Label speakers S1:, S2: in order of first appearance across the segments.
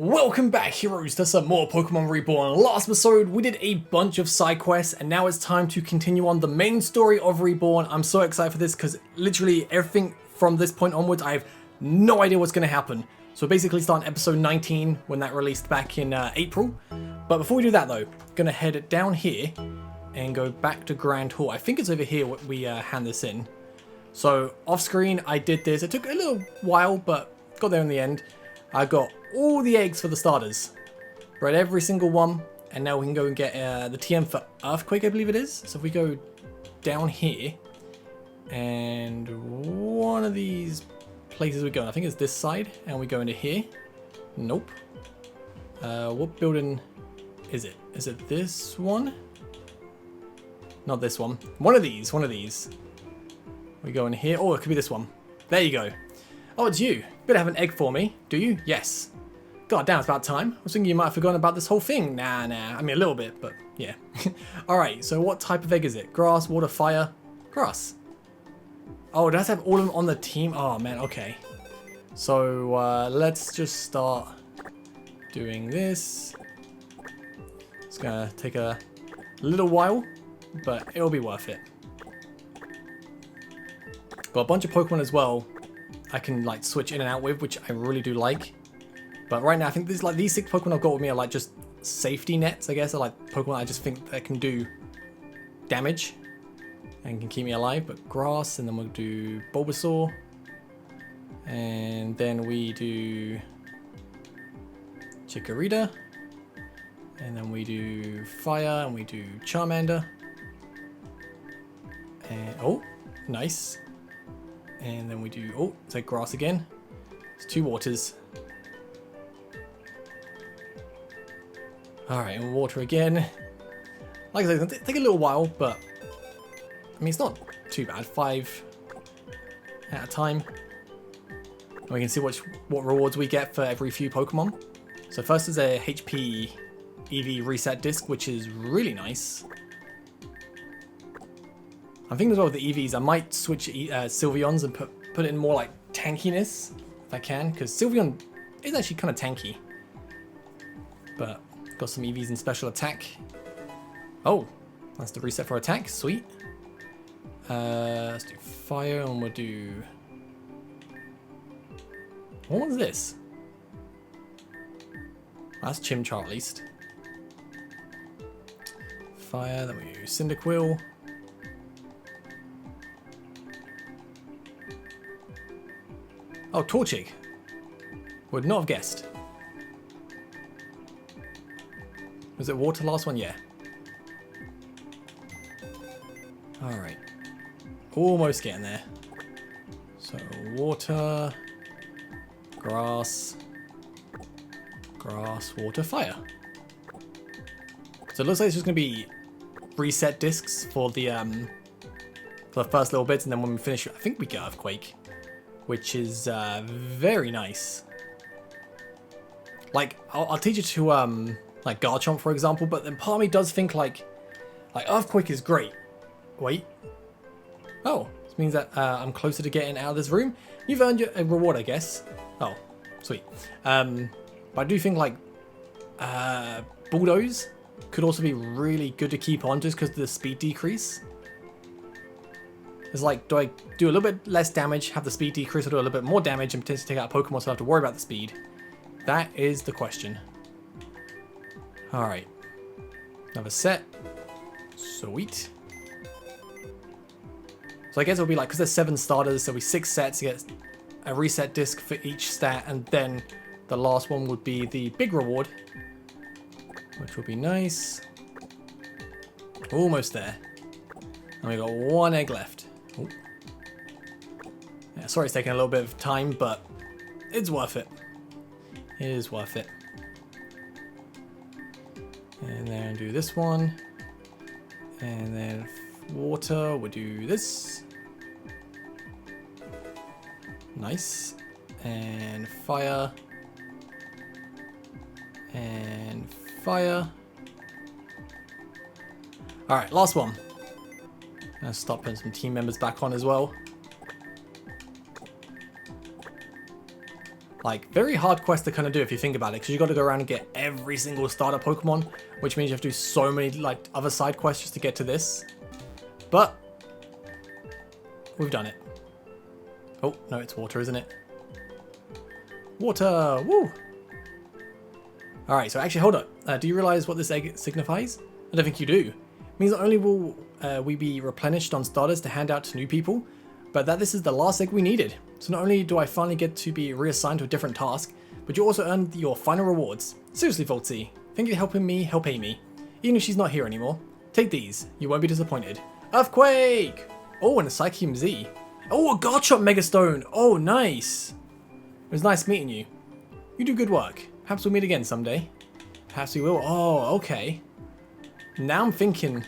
S1: Welcome back, heroes, to some more Pokemon Reborn. Last episode, we did a bunch of side quests, and now it's time to continue on the main story of Reborn. I'm so excited for this because literally everything from this point onwards, I have no idea what's going to happen. So basically starting episode 19 when that released back in April. But before we do that though, going to head down here and go back to Grand Hall. I think it's over here we hand this in. So off screen, I did this. It took a little while, but got there in the end. I got all the eggs for the starters. Bred every single one. And now we can go and get the TM for Earthquake, I believe it is. So if we go down here. And one of these places we go. I think it's this side. And we go into here. Nope. What building is it? Is it this one? Not this one. One of these. We go in here. Oh, it could be this one. There you go. Oh, it's you. Better have an egg for me, do you? Yes. God damn, it's about time. I was thinking you might have forgotten about this whole thing. Nah. I mean, a little bit, but yeah. Alright, so what type of egg is it? Grass, water, fire? Grass. Oh, it does have all of them on the team? Oh, man, okay. So, let's just start doing this. It's gonna take a little while, but it'll be worth it. Got a bunch of Pokemon as well I can like switch in and out with, which I really do like. But right now, I think these 6 Pokemon I've got with me are like just safety nets, I guess. Are like Pokemon I just think that can do damage and can keep me alive. But grass, and then we'll do Bulbasaur, and then we do Chikorita, and then we do fire, and we do Charmander. And oh, nice. And then we do, oh, it's like grass again. It's 2 waters. Alright, and water again. Like I said, it's going to take a little while, but I mean, it's not too bad. 5 at a time. And we can see what rewards we get for every few Pokemon. So first is a HP EV reset disc, which is really nice. I'm thinking as well with the EVs, I might switch Sylveons and put it in more like tankiness, if I can, because Sylveon is actually kind of tanky. But got some EVs in special attack. Oh, that's the reset for attack, sweet. Let's do fire, and we'll do... What one's this? That's Chimchar at least. Fire, then we do Cyndaquil. Oh, Torchic. Would not have guessed. Was it water last one? Yeah. Alright. Almost getting there. So, water, grass, water, fire. So it looks like it's just going to be reset discs for the first little bits, and then when we finish, I think we get Earthquake. Which is very nice. Like, I'll teach you to like Garchomp, for example, but then part of me does think like Earthquake is great. Wait. Oh, this means that I'm closer to getting out of this room. You've earned a reward, I guess. Oh, sweet. But I do think like Bulldoze could also be really good to keep on just because of the speed decrease. It's like, do I do a little bit less damage, have the speed decrease, or do a little bit more damage and potentially take out a Pokemon so I have to worry about the speed? That is the question. Alright. Another set. Sweet. So I guess it'll be like, because there's 7 starters, there'll be 6 sets, you get a reset disc for each stat, and then the last one would be the big reward, which will be nice. Almost there. And we got 1 egg left. Ooh. Yeah, sorry it's taking a little bit of time, but it's worth it. It is worth it. And then do this one. And then water, we'll do this. Nice. And fire. And fire. Alright, last one. Gonna start putting some team members back on as well. Like, very hard quest to kind of do if you think about it, because you got to go around and get every single starter Pokemon, which means you have to do so many, like, other side quests just to get to this. But we've done it. Oh, no, it's water, isn't it? Water! Woo! Alright, so actually, hold up. Do you realize what this egg signifies? I don't think you do. It means not only will we be replenished on starters to hand out to new people, but that this is the last egg we needed. So not only do I finally get to be reassigned to a different task, but you also earn your final rewards. Seriously, Voltsy, thank you for helping me help Amy. Even if she's not here anymore. Take these, you won't be disappointed. Earthquake! Oh, and a Psychium Z. Oh, a Garchomp Megastone! Oh, nice! It was nice meeting you. You do good work. Perhaps we'll meet again someday. Perhaps we will. Oh, okay. Now I'm thinking...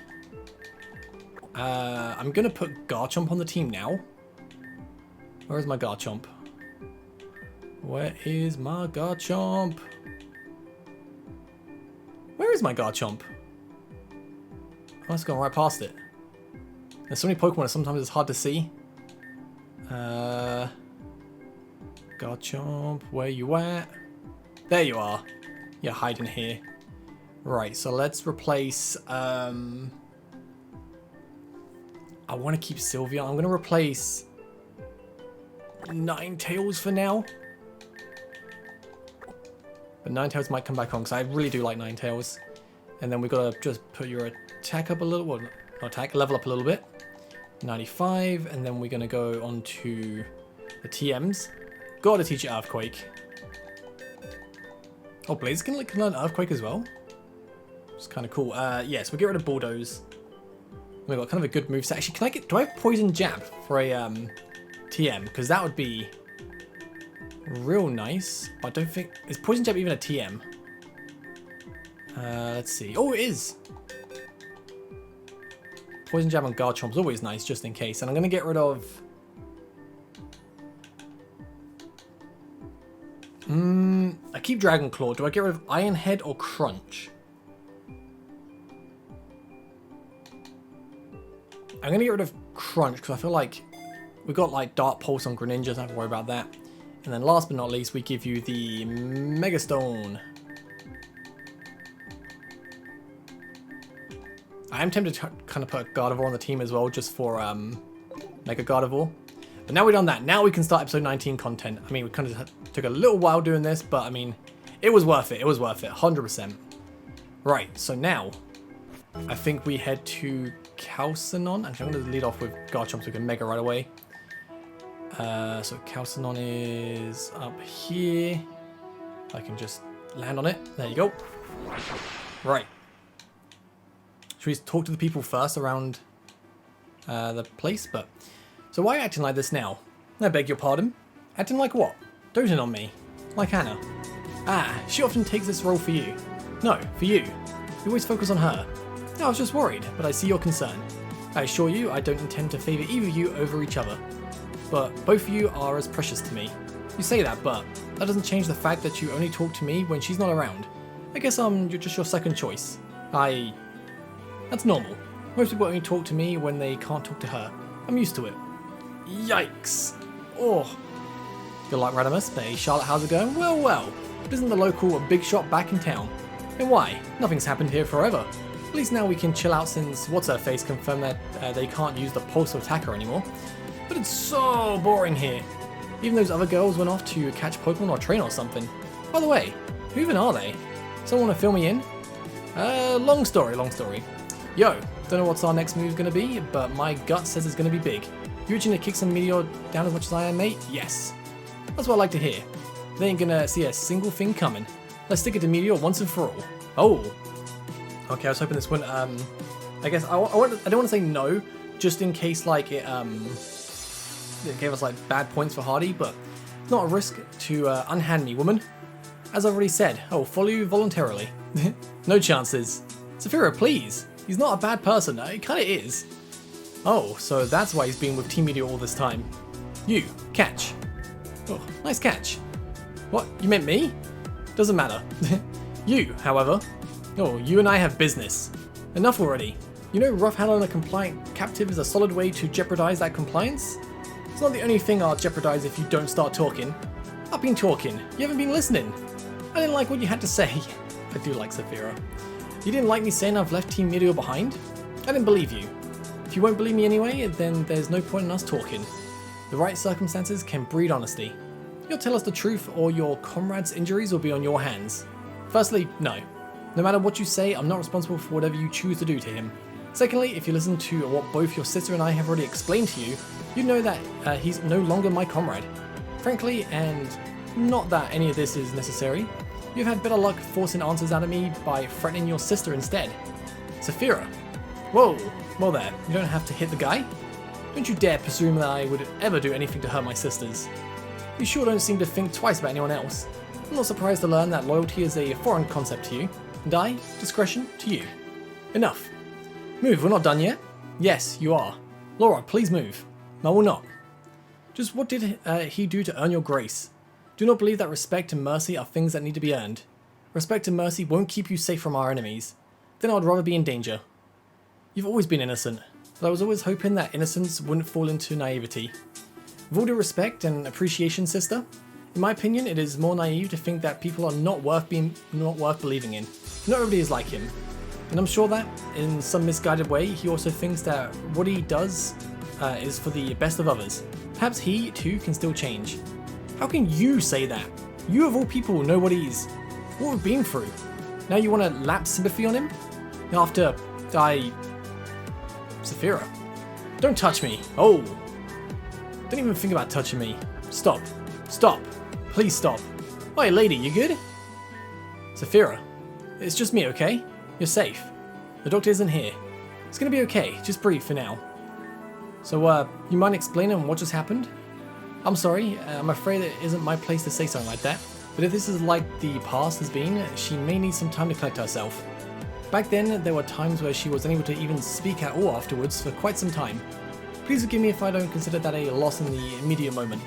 S1: I'm gonna put Garchomp on the team now. Where is my Garchomp? Where is my Garchomp? Where is my Garchomp? Oh, it's gone right past it. There's so many Pokemon that sometimes it's hard to see. Garchomp, where you at? There you are. You're hiding here. Right, so let's replace... I want to keep Sylvia. I'm going to replace... Ninetales for now. But Ninetales might come back on, because I really do like Ninetales. And then we've got to just put your attack up a little... Well, not attack, level up a little bit. 95, and then we're going to go on to the TMs. Gotta teach it Earthquake. Oh, Blaziken can learn Earthquake as well? It's kind of cool. Yes, we'll get rid of Bulldoze. We've got kind of a good moveset. Actually, do I have Poison Jab for a TM? Because that would be real nice. But I don't think... Is Poison Jab even a TM? Let's see. Oh, it is! Poison Jab on Garchomp's always nice, just in case. And I'm going to get rid of... I keep Dragon Claw. Do I get rid of Iron Head or Crunch? I'm going to get rid of Crunch because I feel like we've got like Dark Pulse on Greninja, so I don't have to worry about that. And then last but not least, we give you the Megastone. I am tempted to kind of put Gardevoir on the team as well, just for Mega Gardevoir. But now we've done that, now we can start episode 19 content. I mean, we kind of took a little while doing this, but I mean, it was worth it. It was worth it, 100%. Right, so now, I think we head to Calcinon. Actually, I'm going to lead off with Garchomp so we can Mega right away. So Calcinon is up here. I can just land on it. There you go. Right. Should we talk to the people first around the place? But so why are you acting like this now? I beg your pardon. Acting like what? Doting on me. Like Hannah. Ah, she often takes this role for you. No, for you. You always focus on her. No, I was just worried, but I see your concern. I assure you, I don't intend to favour either of you over each other. But both of you are as precious to me. You say that, but that doesn't change the fact that you only talk to me when she's not around. I guess you're just your second choice. That's normal. Most people only talk to me when they can't talk to her. I'm used to it. Yikes. Oh. Good luck, Radimus. Hey, Charlotte, how's it going? Well, well. Isn't the local big shot back in town? And why? Nothing's happened here forever. At least now we can chill out since What's-Her-Face confirmed that they can't use the Pulse Attacker anymore. But it's so boring here. Even those other girls went off to catch Pokemon or train or something. By the way, who even are they? Someone want to fill me in? Long story, long story. Yo, don't know what's our next move gonna be, but my gut says it's gonna be big. You itching to kick some Meteor down as much as I am, mate? Yes. That's what I like to hear. They ain't gonna see a single thing coming. Let's stick it to Meteor once and for all. Oh. Okay, I was hoping this wouldn't, I guess, I don't want to say no, just in case, like, it gave us, like, bad points for Hardy, but it's not a risk to unhand me, woman. As I've already said, I will follow you voluntarily. No chances. Saphira, please. He's not a bad person. He kind of is. Oh, so that's why he's been with Team Meteor all this time. You, catch. Oh, nice catch. What, you meant me? Doesn't matter. You, however. Oh, you and I have business. Enough already. You know, rough handling a compliant captive is a solid way to jeopardize that compliance? It's not the only thing I'll jeopardize if you don't start talking. I've been talking. You haven't been listening. I didn't like what you had to say. I do like Saphira. You didn't like me saying I've left Team Meteor behind? I didn't believe you. If you won't believe me anyway, then there's no point in us talking. The right circumstances can breed honesty. You'll tell us the truth or your comrade's injuries will be on your hands. Firstly, no. No matter what you say, I'm not responsible for whatever you choose to do to him. Secondly, if you listen to what both your sister and I have already explained to you, you know that he's no longer my comrade. Frankly, and not that any of this is necessary, you've had better luck forcing answers out of me by threatening your sister instead. Saphira. Whoa, well there, you don't have to hit the guy. Don't you dare presume that I would ever do anything to hurt my sisters. You sure don't seem to think twice about anyone else. I'm not surprised to learn that loyalty is a foreign concept to you, and discretion to you. Enough. Move, we're not done yet. Yes, you are. Laura, please move. I will not. Just what did he do to earn your grace? Do not believe that respect and mercy are things that need to be earned. Respect and mercy won't keep you safe from our enemies. Then I would rather be in danger. You've always been innocent, but I was always hoping that innocence wouldn't fall into naivety. With all due respect and appreciation, sister, in my opinion, it is more naive to think that people are not worth believing in. Not everybody is like him. And I'm sure that, in some misguided way, he also thinks that what he does is for the best of others. Perhaps he, too, can still change. How can you say that? You of all people know what we've been through. Now you want to lap sympathy on him? After Saphira. Don't touch me. Oh. Don't even think about touching me. Stop. Stop. Please stop. Hey lady, you good? Saphira. It's just me, okay? You're safe. The doctor isn't here. It's gonna be okay. Just breathe for now. So, you mind explaining what just happened? I'm sorry, I'm afraid it isn't my place to say something like that, but if this is like the past has been, she may need some time to collect herself. Back then, there were times where she was unable to even speak at all afterwards for quite some time. Please forgive me if I don't consider that a loss in the immediate moment.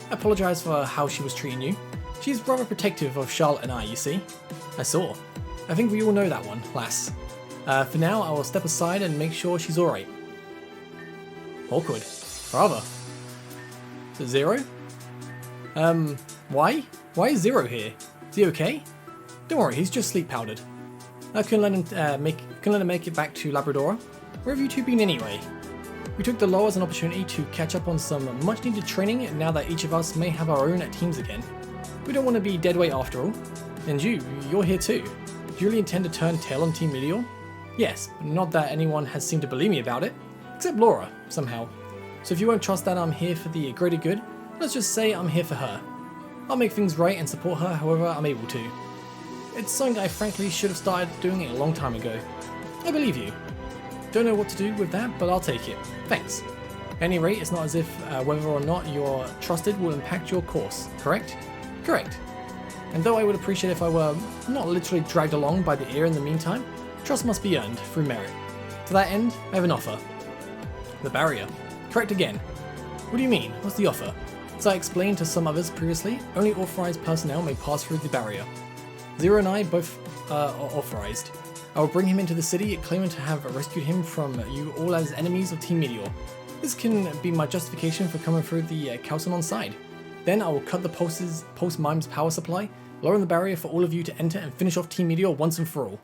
S1: I apologise for how she was treating you. She's rather protective of Charlotte and I, you see. I saw. I think we all know that one, lass. For now, I will step aside and make sure she's alright. Awkward. Rather. Is it Zero? Why? Why is Zero here? Is he okay? Don't worry, he's just sleep powdered. I couldn't let him make it back to Labrador. Where have you two been anyway? We took the law as an opportunity to catch up on some much needed training now that each of us may have our own teams again. We don't want to be dead weight after all. And you're here too. Do you really intend to turn tail on Team Meteor? Yes, but not that anyone has seemed to believe me about it. Except Laura, somehow. So if you won't trust that I'm here for the greater good, let's just say I'm here for her. I'll make things right and support her however I'm able to. It's something I frankly should have started doing a long time ago. I believe you. Don't know what to do with that, but I'll take it. Thanks. At any rate, it's not as if whether or not you're trusted will impact your course, correct? Correct. And though I would appreciate if I were not literally dragged along by the ear in the meantime, trust must be earned through merit. To that end, I have an offer. The barrier. Correct again. What do you mean? What's the offer? As I explained to some others previously, only authorized personnel may pass through the barrier. Zero and I both are authorized. I will bring him into the city, claiming to have rescued him from you all as enemies of Team Meteor. This can be my justification for coming through the Calcinon side. Then I will cut the Pulse Mime's power supply, lowering the barrier for all of you to enter and finish off Team Meteor once and for all.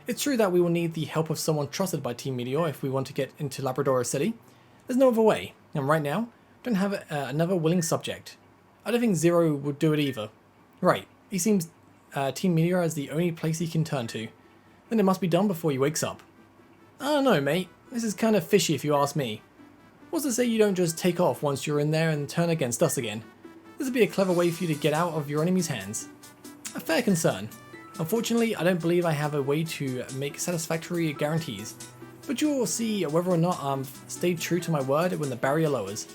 S1: It's true that we will need the help of someone trusted by Team Meteor if we want to get into Labrador City. There's no other way, and right now, I don't have another willing subject. I don't think Zero would do it either. Right, he seems Team Meteor as the only place he can turn to. Then it must be done before he wakes up. I don't know, mate. This is kind of fishy if you ask me. What's to say you don't just take off once you're in there and turn against us again? This would be a clever way for you to get out of your enemy's hands. A fair concern. Unfortunately, I don't believe I have a way to make satisfactory guarantees. But you will see whether or not I've stayed true to my word when the barrier lowers.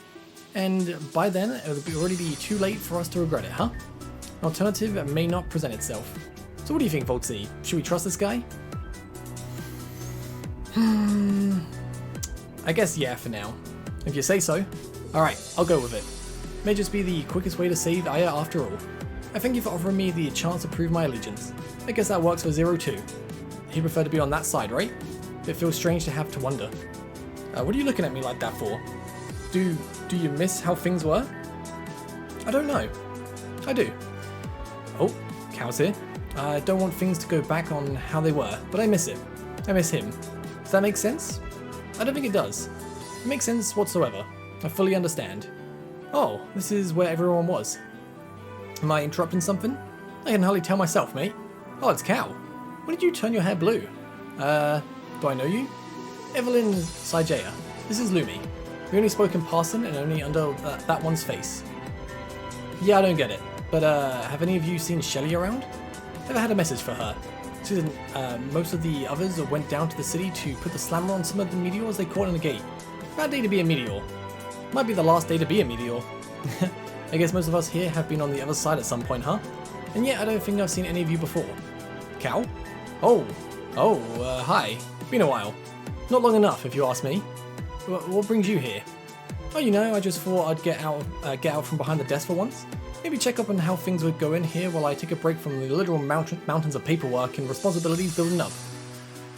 S1: And by then, it will already be too late for us to regret it, huh? An alternative may not present itself. So what do you think, Voltsy? Should we trust this guy? I guess yeah for now. If you say so. Alright, I'll go with it. May just be the quickest way to save Aya after all. I thank you for offering me the chance to prove my allegiance. I guess that works for Zero too. He'd prefer to be on that side, right? It feels strange to have to wonder. What are you looking at me like that for? Do you miss how things were? I don't know. I do. Oh, Cow's here. I don't want things to go back on how they were, but I miss it. I miss him. Does that make sense? I don't think it does. It makes sense whatsoever. I fully understand. Oh, this is where everyone was. Am I interrupting something? I can hardly tell myself, mate. Oh, it's Cow. When did you turn your hair blue? Do I know you? Evelyn Saijaya. This is Lumi. We only spoke in passing and only under that one's face. Yeah, I don't get it. But, have any of you seen Shelly around? Never had a message for her. She didn't. Most of the others went down to the city to put the slammer on some of the meteors they caught in the gate. Bad day to be a meteor. Might be the last day to be a meteor. I guess most of us here have been on the other side at some point, huh? And yet I don't think I've seen any of you before. Cow? Oh, hi. Been a while. Not long enough, if you ask me. What brings you here? Oh, you know, I just thought I'd get out from behind the desk for once. Maybe check up on how things would go in here while I take a break from the literal mountains of paperwork and responsibilities building up.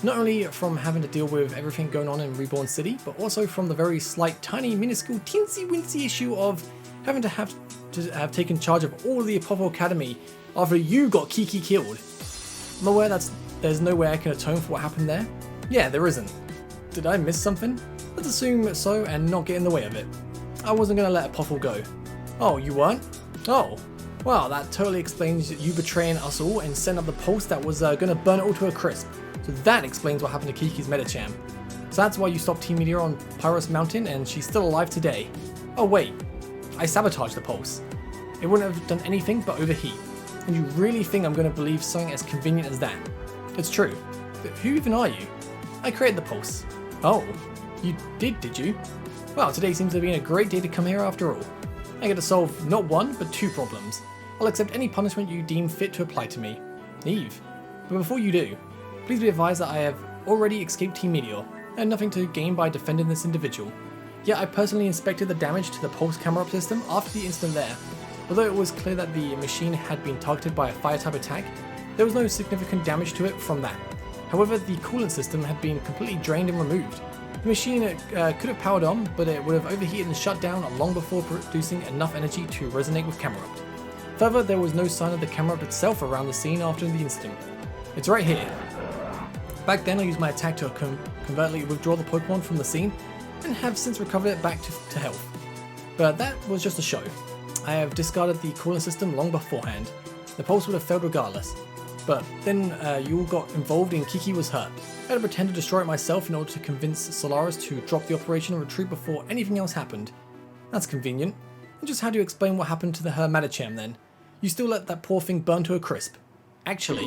S1: Not only from having to deal with everything going on in Reborn City, but also from the very slight, tiny, minuscule, teensy-wincy issue of having to have taken charge of all of the Apollo Academy after you got Kiki killed. I'm aware there's no way I can atone for what happened there. Yeah, there isn't. Did I miss something? Let's assume so and not get in the way of it. I wasn't going to let Apophel go. Oh, you weren't? Oh, well, that totally explains you betraying us all and setting up the pulse that was going to burn it all to a crisp. So that explains what happened to Kiki's Medicham. So that's why you stopped Team Meteor on Pyros Mountain and she's still alive today. Oh wait, I sabotaged the pulse. It wouldn't have done anything but overheat. And you really think I'm going to believe something as convenient as that? It's true. But who even are you? I created the pulse. Oh, you did you? Well, today seems to be a great day to come here after all. I get to solve not one, but two problems. I'll accept any punishment you deem fit to apply to me. Eve. But before you do, please be advised that I have already escaped Team Meteor, and nothing to gain by defending this individual. Yet I personally inspected the damage to the pulse camera system after the incident there. Although it was clear that the machine had been targeted by a fire type attack, there was no significant damage to it from that. However, the coolant system had been completely drained and removed. The machine could have powered on, but it would have overheated and shut down long before producing enough energy to resonate with Camerupt. Further, there was no sign of the Camerupt itself around the scene after the incident. It's right here. Back then I used my attack to covertly withdraw the Pokemon from the scene, and have since recovered it back to health. But that was just a show. I have discarded the cooling system long beforehand. The pulse would have failed regardless. But then you all got involved and Kiki was hurt. I had to pretend to destroy it myself in order to convince Solaris to drop the operation and retreat before anything else happened. That's convenient. And just how do you explain what happened to her Medicham then? You still let that poor thing burn to a crisp. Actually,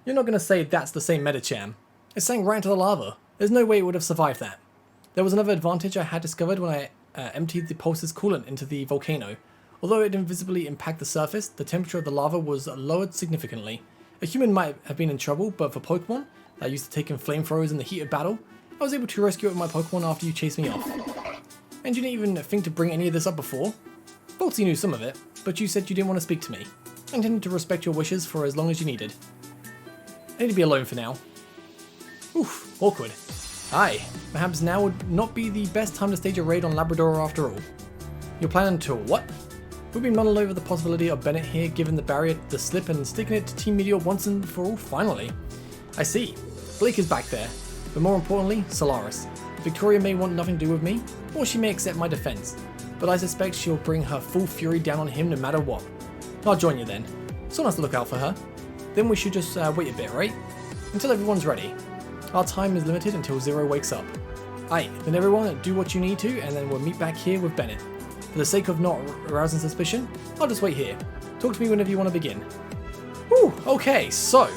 S1: you're not going to say that's the same Medicham. It sank right into the lava. There's no way it would have survived that. There was another advantage I had discovered when I emptied the pulse's coolant into the volcano. Although it invisibly impacted the surface, the temperature of the lava was lowered significantly. A human might have been in trouble, but for Pokemon that used to take in flamethrowers in the heat of battle, I was able to rescue it with my Pokemon after you chased me off. And you didn't even think to bring any of this up before? Boltsy knew some of it, but you said you didn't want to speak to me. I intended to respect your wishes for as long as you needed. I need to be alone for now. Oof, awkward. Aye, perhaps now would not be the best time to stage a raid on Labrador after all. You're planning to what? We've been mulling over the possibility of Bennett here giving the barrier the slip and sticking it to Team Meteor once and for all, finally. I see. Blake is back there. But more importantly, Solaris. Victoria may want nothing to do with me, or she may accept my defense. But I suspect she'll bring her full fury down on him no matter what. I'll join you then. Someone has to look out for her. Then we should just wait a bit, right? Until everyone's ready. Our time is limited until Zero wakes up. Aye, then everyone do what you need to, and then we'll meet back here with Bennett. For the sake of not arousing suspicion, I'll just wait here. Talk to me whenever you want to begin. Whew, okay, so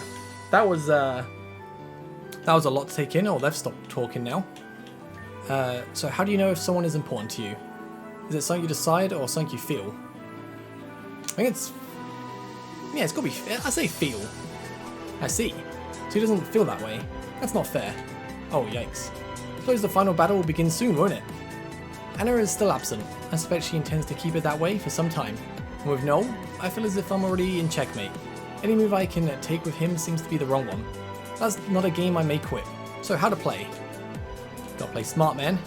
S1: that was a lot to take in. Oh, they've stopped talking now. So how do you know if someone is important to you? Is it something you decide or something you feel? I think it's gotta be, I say feel. I see. So he doesn't feel that way. That's not fair. Oh, yikes. Suppose the final battle will begin soon, won't it? Anna is still absent. I suspect she intends to keep it that way for some time. And with Noel, I feel as if I'm already in checkmate. Any move I can take with him seems to be the wrong one. That's not a game I may quit. So how to play? Gotta play smart, man.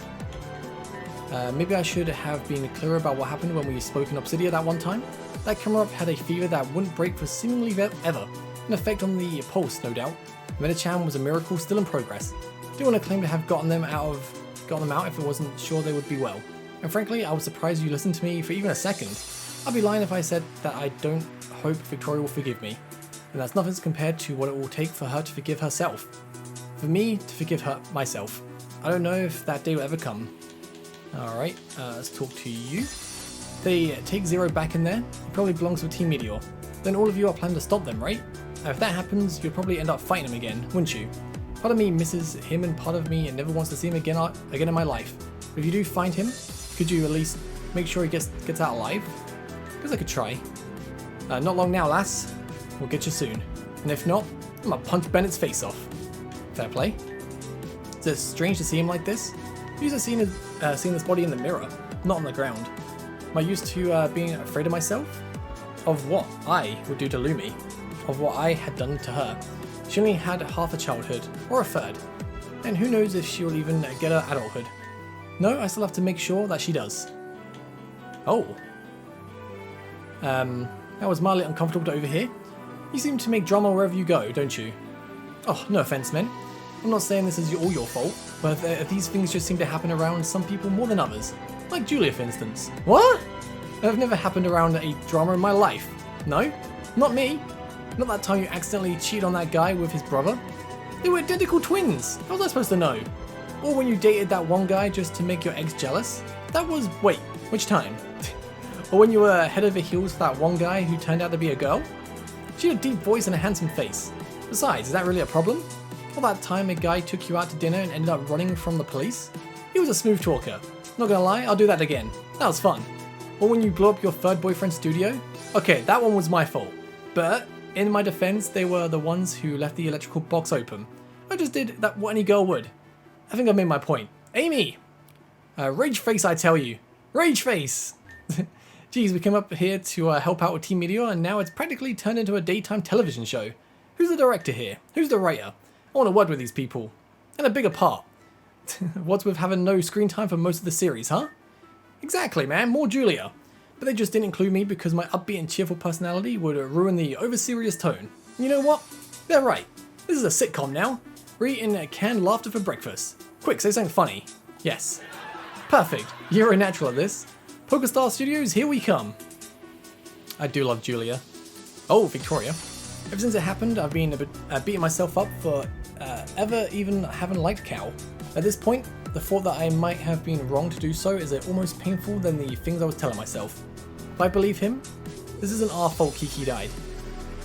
S1: Maybe I should have been clearer about what happened when we spoke in Obsidia that one time. That come-up had a fever that wouldn't break for seemingly ever, an effect on the pulse, no doubt. Meta-chan was a miracle still in progress. Didn't want to claim to have gotten them out if it wasn't sure they would be well. And frankly, I was surprised you listened to me for even a second. I'd be lying if I said that I don't hope Victoria will forgive me. And that's nothing compared to what it will take for her to forgive herself. For me to forgive her myself. I don't know if that day will ever come. Alright, let's talk to you. They take Zero back in there. He probably belongs with Team Meteor. Then all of you are planning to stop them, right? Now if that happens, you'll probably end up fighting him again, wouldn't you? Part of me misses him and part of me never wants to see him again in my life. But if you do find him, could you at least make sure he gets out alive? Because I could try. Not long now, lass. We'll get you soon. And if not, I'm gonna punch Bennett's face off. Fair play. Is it strange to see him like this? I'm used to seeing this body in the mirror, not on the ground. Am I used to being afraid of myself? Of what I would do to Lumi? Of what I had done to her? She only had half a childhood, or a third. And who knows if she will even get her adulthood. No, I still have to make sure that she does. Oh. That was mildly uncomfortable to overhear. You seem to make drama wherever you go, don't you? Oh, no offense, men. I'm not saying this is all your fault, but these things just seem to happen around some people more than others. Like Julia, for instance. What? That never happened around a drama in my life. No, not me. Not that time you accidentally cheated on that guy with his brother. They were identical twins. How was I supposed to know? Or when you dated that one guy just to make your ex jealous. That was, wait, which time? Or when you were head over heels for that one guy who turned out to be a girl? She had a deep voice and a handsome face. Besides, is that really a problem? All that time a guy took you out to dinner and ended up running from the police? He was a smooth talker. Not gonna lie, I'll do that again. That was fun. Or when you blew up your third boyfriend's studio? Okay, that one was my fault. But, in my defense, they were the ones who left the electrical box open. I just did that what any girl would. I think I made my point. Amy! Rage face, I tell you. Rage face! Geez, we came up here to help out with Team Meteor, and now it's practically turned into a daytime television show. Who's the director here? Who's the writer? I want to word with these people. And a bigger part. What's with having no screen time for most of the series, huh? Exactly, man, more Julia. But they just didn't include me because my upbeat and cheerful personality would ruin the over-serious tone. You know what? They're right. This is a sitcom now. We're eating canned laughter for breakfast. Quick, say something funny. Yes. Perfect. You're a natural at this. PokerStar Studios, here we come. I do love Julia. Oh, Victoria. Ever since it happened, I've been a bit beating myself up for ever even having liked Cal. At this point, the thought that I might have been wrong to do so is almost painful than the things I was telling myself. If I believe him, this isn't our fault Kiki died.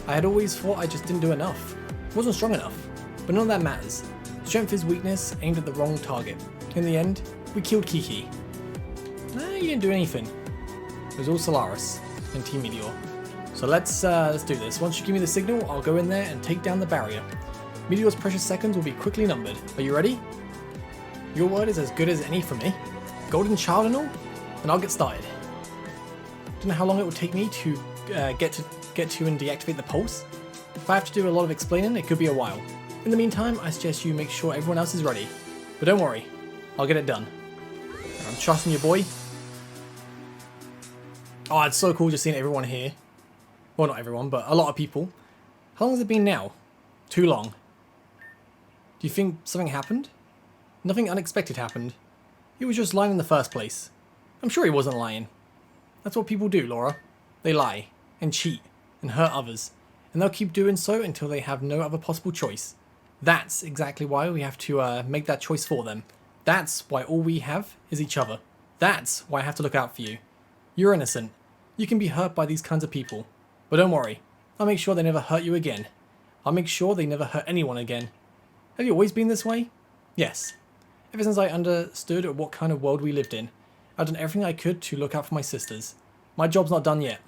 S1: I had always thought I just didn't do enough. Wasn't strong enough. But none of that matters. Strength is weakness aimed at the wrong target. In the end, we killed Kiki. Nah, you didn't do anything. It was all Solaris and Team Meteor. So let's do this. Once you give me the signal, I'll go in there and take down the barrier. Meteor's precious seconds will be quickly numbered. Are you ready? Your word is as good as any from me. Golden child and all? Then I'll get started. Don't know how long it will take me to get to and deactivate the pulse. If I have to do a lot of explaining, it could be a while. In the meantime, I suggest you make sure everyone else is ready. But don't worry, I'll get it done. I'm trusting you, boy. Oh, it's so cool just seeing everyone here. Well, not everyone, but a lot of people. How long has it been now? Too long. Do you think something happened? Nothing unexpected happened. He was just lying in the first place. I'm sure he wasn't lying. That's what people do, Laura. They lie, and cheat, and hurt others. And they'll keep doing so until they have no other possible choice. That's exactly why we have to make that choice for them. That's why all we have is each other. That's why I have to look out for you. You're innocent. You can be hurt by these kinds of people. But don't worry. I'll make sure they never hurt you again. I'll make sure they never hurt anyone again. Have you always been this way? Yes. Ever since I understood what kind of world we lived in, I've done everything I could to look out for my sisters. My job's not done yet,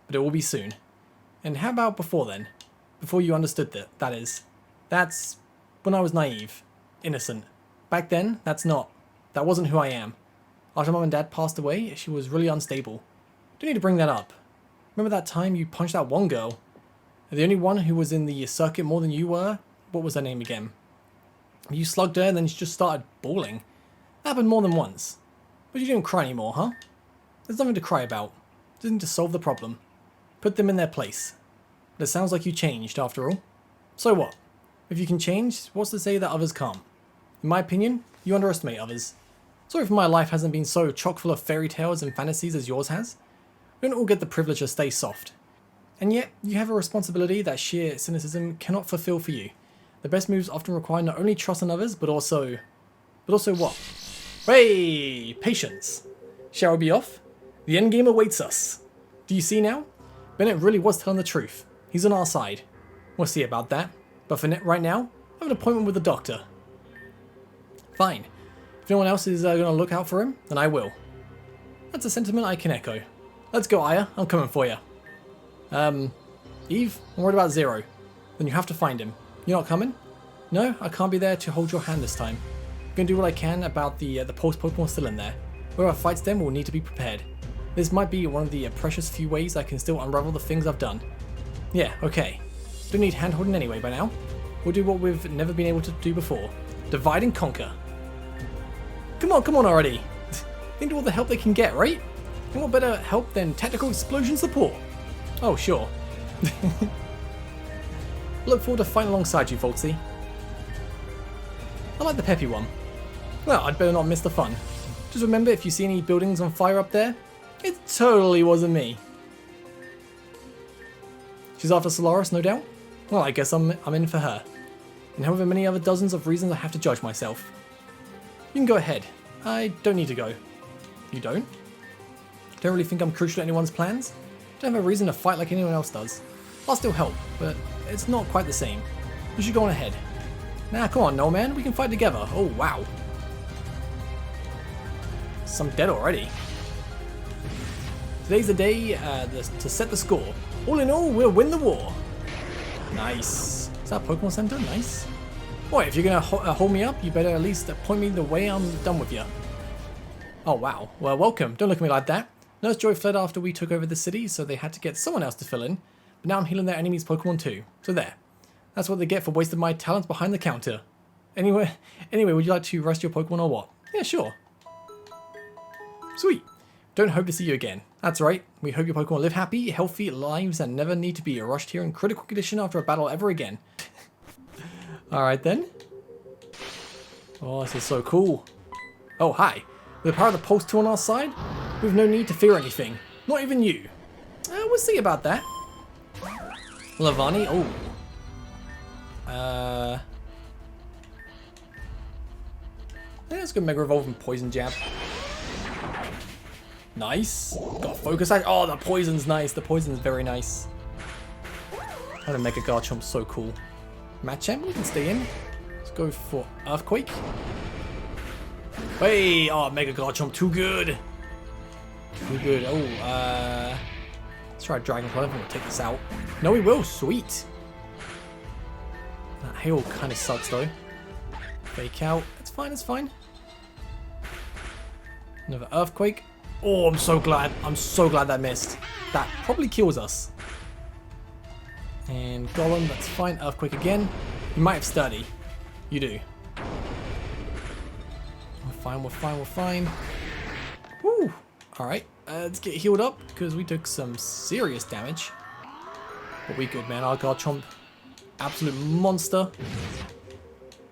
S1: but it will be soon. And how about before then? Before you understood that is. That's when I was naive. Innocent. Back then, that wasn't who I am. After Mum and Dad passed away, she was really unstable. Don't need to bring that up. Remember that time you punched that one girl? The only one who was in the circuit more than you were? What was her name again? You slugged her and then she just started bawling. That happened more than once. But you didn't cry anymore, huh? There's nothing to cry about. Just need to solve the problem. Put them in their place. It sounds like you changed after all. So what? If you can change, what's to say that others can't? In my opinion, you underestimate others. Sorry if my life hasn't been so chock full of fairy tales and fantasies as yours has. We don't all get the privilege to stay soft. And yet, you have a responsibility that sheer cynicism cannot fulfill for you. The best moves often require not only trust in others, but also what? Hey! Patience! Shall we be off? The endgame awaits us. Do you see now? Bennett really was telling the truth. He's on our side. We'll see about that. But for right now, I have an appointment with the doctor. Fine. If no one else is going to look out for him, then I will. That's a sentiment I can echo. Let's go, Aya. I'm coming for you. Eve, I'm worried about Zero. Then you have to find him. You're not coming? No, I can't be there to hold your hand this time. I'm going to do what I can about the pulse Pokemon still in there. Whoever fights them will need to be prepared. This might be one of the precious few ways I can still unravel the things I've done. Yeah, okay. Don't need hand-holding anyway by now. We'll do what we've never been able to do before. Divide and conquer. Come on already. Think of all the help they can get, right? And what better help than tactical explosion support? Oh, sure. Look forward to fighting alongside you, Folksy. I like the peppy one. Well, I'd better not miss the fun. Just remember, if you see any buildings on fire up there, it totally wasn't me. She's after Solaris, no doubt? Well, I guess I'm in for her. And however many other dozens of reasons I have to judge myself. You can go ahead. I don't need to go. You don't? Don't really think I'm crucial to anyone's plans? Don't have a reason to fight like anyone else does. I'll still help, but it's not quite the same. You should go on ahead. Nah, come on, no man, we can fight together. Oh, wow. Some dead already. Today's the day to set the score. All in all, we'll win the war. Nice. Is that Pokemon Center? Nice. Boy, if you're gonna hold me up, you better at least point me the way I'm done with you. Oh, wow. Well, welcome. Don't look at me like that. Nurse Joy fled after we took over the city, so they had to get someone else to fill in. But now I'm healing their enemies' Pokemon too. So there. That's what they get for wasting my talents behind the counter. Anyway, would you like to rest your Pokemon or what? Yeah, sure. Sweet. Don't hope to see you again. That's right. We hope your Pokemon live happy, healthy lives and never need to be rushed here in critical condition after a battle ever again. Alright then. Oh, this is so cool. Oh, hi. With the power of the Pulse 2 on our side, we've no need to fear anything. Not even you. We'll see about that. Lavani, oh. Let's go Mega Evolve and Poison Jab. Nice. Got Focus Attack. Oh, the Poison's nice. The Poison's very nice. Oh, the Mega Garchomp's so cool. Machamp, we can stay in. Let's go for Earthquake. Hey, oh, Mega Garchomp, too good. Too good. Oh, let's try Dragon Claw. I think we'll take this out. No, we will. Sweet. That hail kind of sucks though. Fake out. It's fine. It's fine. Another Earthquake. Oh, I'm so glad. I'm so glad that missed. That probably kills us. And Golem, that's fine. Earthquake again. You might have Sturdy. You do. We're fine, we're fine, we're fine. Woo! Alright, let's get healed up because we took some serious damage. But we good, man. Our Garchomp, absolute monster.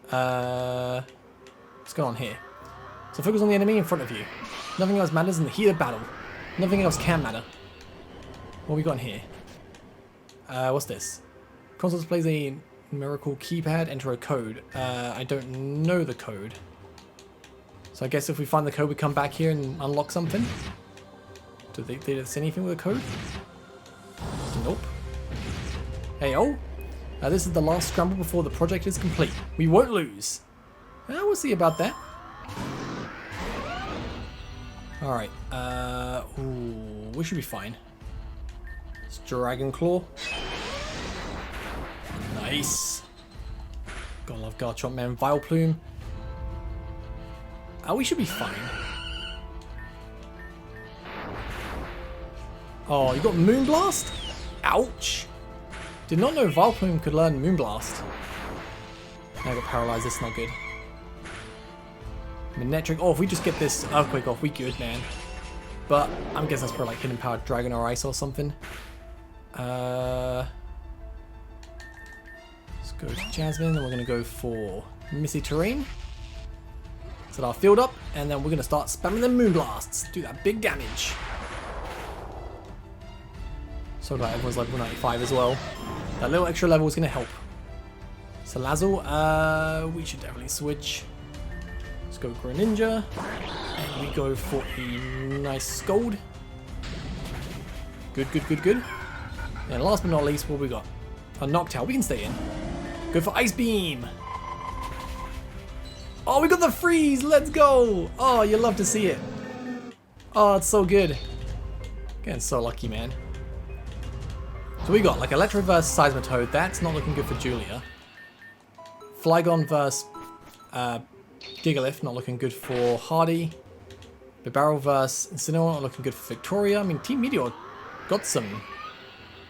S1: What's going on here? So focus on the enemy in front of you. Nothing else matters in the heat of battle. Nothing else can matter. What we got in here? What's this? Console displays a miracle keypad. Enter a code. I don't know the code. So I guess if we find the code, we come back here and unlock something. Did they say anything with the code? Nope. Hey, oh. This is the last scramble before the project is complete. We won't lose. We'll see about that. Alright. Ooh, we should be fine. It's Dragon Claw. Nice. Gotta love Garchomp, man. Vileplume. We should be fine. Oh, you got Moonblast? Ouch. Did not know Vileplume could learn Moonblast. Now I got paralyzed. That's not good. Manectric. Oh, if we just get this Earthquake off, we good, man. But I'm guessing that's probably like Hidden Power Dragon or Ice or something. Let's go to Jasmine, and we're going to go for Missy Terrain. Set our field up, and then we're going to start spamming the Moonblasts. Do that big damage. So glad everyone's level 95 as well. That little extra level is going to help. So Salazzle, we should definitely switch. Let's go Greninja. And we go for a nice Scold. Good, good, good, good. And last but not least, what we got? A Noctowl. We can stay in. Go for Ice Beam. Oh, we got the freeze. Let's go. Oh, you love to see it. Oh, it's so good. Getting so lucky, man. So we got like Electro versus Seismitoad. That's not looking good for Julia. Flygon versus Gigalith. Not looking good for Hardy. Bibarel versus Incineroar. Not looking good for Victoria. I mean, Team Meteor got some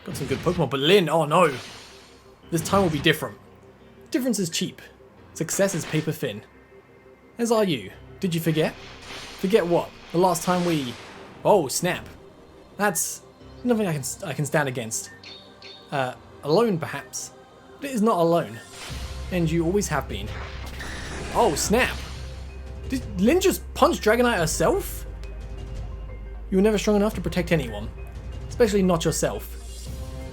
S1: good Pokemon. But Lyn, oh no. This time will be different. Difference is cheap. Success is paper thin. As are you. Did you forget? Forget what? The last time we... Oh, snap. That's nothing I can stand against. Alone, perhaps. But it is not alone. And you always have been. Oh, snap. Did Lyn just punch Dragonite herself? You were never strong enough to protect anyone. Especially not yourself.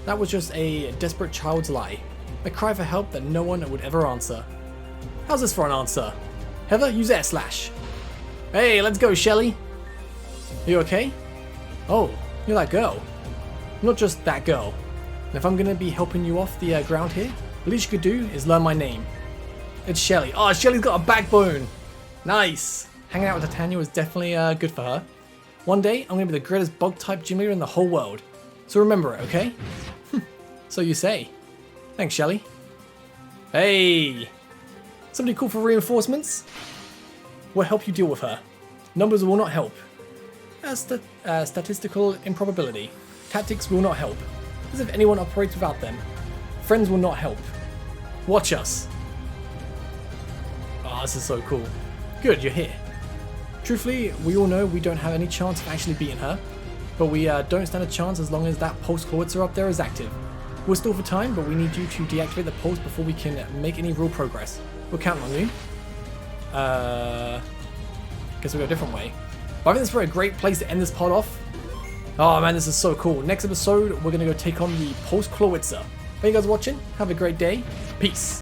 S1: That was just a desperate child's lie. A cry for help that no one would ever answer. How's this for an answer? Heather, use Air Slash. Hey, let's go, Shelly. Are you okay? Oh, you're that girl. Not just that girl. And if I'm going to be helping you off the ground here, the least you could do is learn my name. It's Shelly. Oh, Shelly's got a backbone. Nice. Hanging out with Titania was definitely good for her. One day, I'm going to be the greatest bug-type gym leader in the whole world. So remember it, okay? So you say. Thanks, Shelly. Hey! Somebody call for reinforcements? We'll help you deal with her. Numbers will not help. Statistical improbability. Tactics will not help. As if anyone operates without them. Friends will not help. Watch us. Oh, this is so cool. Good, you're here. Truthfully, we all know we don't have any chance of actually beating her. But we don't stand a chance as long as that Pulse Howitzer up there is active. We're still for time, but we need you to deactivate the pulse before we can make any real progress. We're counting on you. Guess we'll go a different way. But I think this is a great place to end this part off. Oh man, this is so cool. Next episode, we're going to go take on the Pulse Howitzer. Thank you guys for watching. Have a great day. Peace.